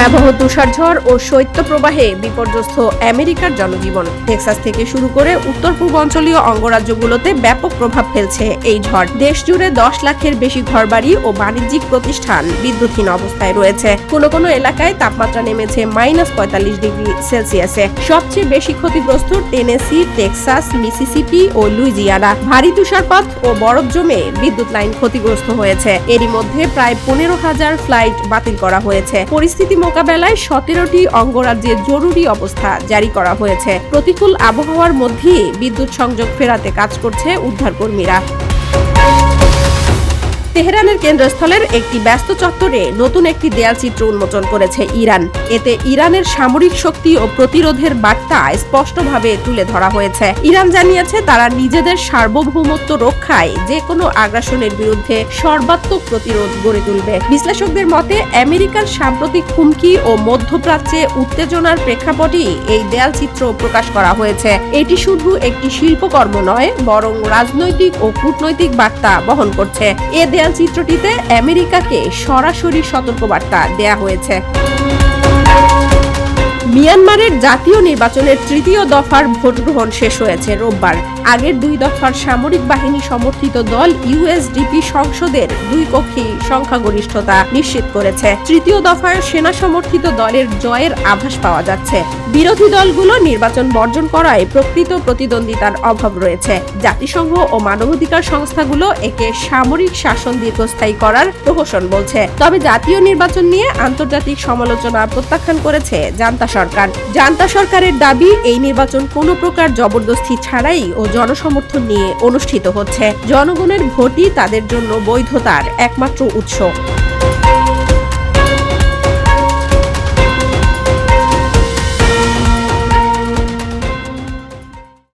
ভয়াবহ তুষারঝড় ও শৈত্যপ্রবাহে বিপর্যস্ত আমেরিকার জনজীবন। টেক্সাস থেকে শুরু করে উত্তর পূর্বাঞ্চলীয় অঙ্গরাজ্যগুলোতে ব্যাপক প্রভাব ফেলছে এই ঝড়। দেশ জুড়ে 10 লাখের বেশি ঘরবাড়ি ও বাণিজ্যিক প্রতিষ্ঠান বিদ্যুৎহীন অবস্থায় রয়েছে। কোনো কোনো এলাকায় তাপমাত্রা নেমেছে -45 ডিগ্রি সেলসিয়াসে। সবচেয়ে বেশি ক্ষতিগ্রস্ত টেনেসি, টেক্সাস, মিসিসিপি ও লুইজিয়ানা। ভারী তুষারপাত ও বরফ জমে বিদ্যুৎ লাইন ক্ষতিগ্রস্ত হয়েছে। এরই মধ্যে প্রায় 15,000 ফ্লাইট বাতিল করা হয়েছে। পরিস্থিতি মোকাবেলায় 17টি অঙ্গরাজ্যে জরুরি অবস্থা জারি করা হয়েছে। প্রতিকূল আবহাওয়ার মধ্যেই বিদ্যুৎ সংযোগ ফেরাতে কাজ করছে উদ্ধারকর্মীরা। তেহরানের কেন্দ্রস্থলের একটি ব্যস্ত চত্বরে নতুন একটি দেয়ালচিত্র উন্মোচন করেছে ইরান। এতে ইরানের সামরিক শক্তি ও প্রতিরোধের বার্তা স্পষ্টভাবে তুলে ধরা হয়েছে। ইরান জানিয়েছে তারা নিজেদের সার্বভৌমত্ব রক্ষায় যে কোনো আগ্রাসনের বিরুদ্ধে সর্বাত্মক প্রতিরোধ গড়ে তুলবে। বিশ্লেষকদের মতে আমেরিকার সাম্প্রতিক হুমকি ও মধ্যপ্রাচ্যে উত্তেজনার প্রেক্ষাপটেই এই দেয়ালচিত্র প্রকাশ করা হয়েছে। এটি শুধু একটি শিল্পকর্ম নয়, বরং রাজনৈতিক ও কূটনৈতিক বার্তা বহন করছে। চিত্রটিতে আমেরিকাকে সরাসরি সতর্কবার্তা দেয়া হয়েছে। মিয়ানমারের জাতীয় নির্বাচনের তৃতীয় দফার ভোট গ্রহণ শেষ হয়েছে রোববার। আগের 2 দফার সামরিক বাহিনী সমর্থিত দল ইউএসডিপি সংসদের 2 কক্ষেই সংখ্যাগরিষ্ঠতা নিশ্চিত করেছে। তৃতীয় দফায় সেনা সমর্থিত দলের জয়ের আভাস পাওয়া যাচ্ছে। বিরোধী দলগুলো নির্বাচন বর্জন করায় প্রকৃত প্রতিদ্বন্দ্বিতার অভাব রয়েছে। জাতিসংঘ ও মানবাধিকার সংস্থাগুলো একে সামরিক শাসন দীর্ঘস্থায়ী করার প্রহসন বলছে। তবে জাতীয় নির্বাচন নিয়ে আন্তর্জাতিক সমালোচনা প্রত্যাখ্যান করেছে জান্তা সরকার। জান্তা সরকারের দাবি, এই নির্বাচন কোনো প্রকার জবরদস্তি ছাড়াই ও জনসমর্থন নিয়ে অনুষ্ঠিত হচ্ছে। জনগণের ভোটই তাদের জন্য বৈধতার একমাত্র উৎস।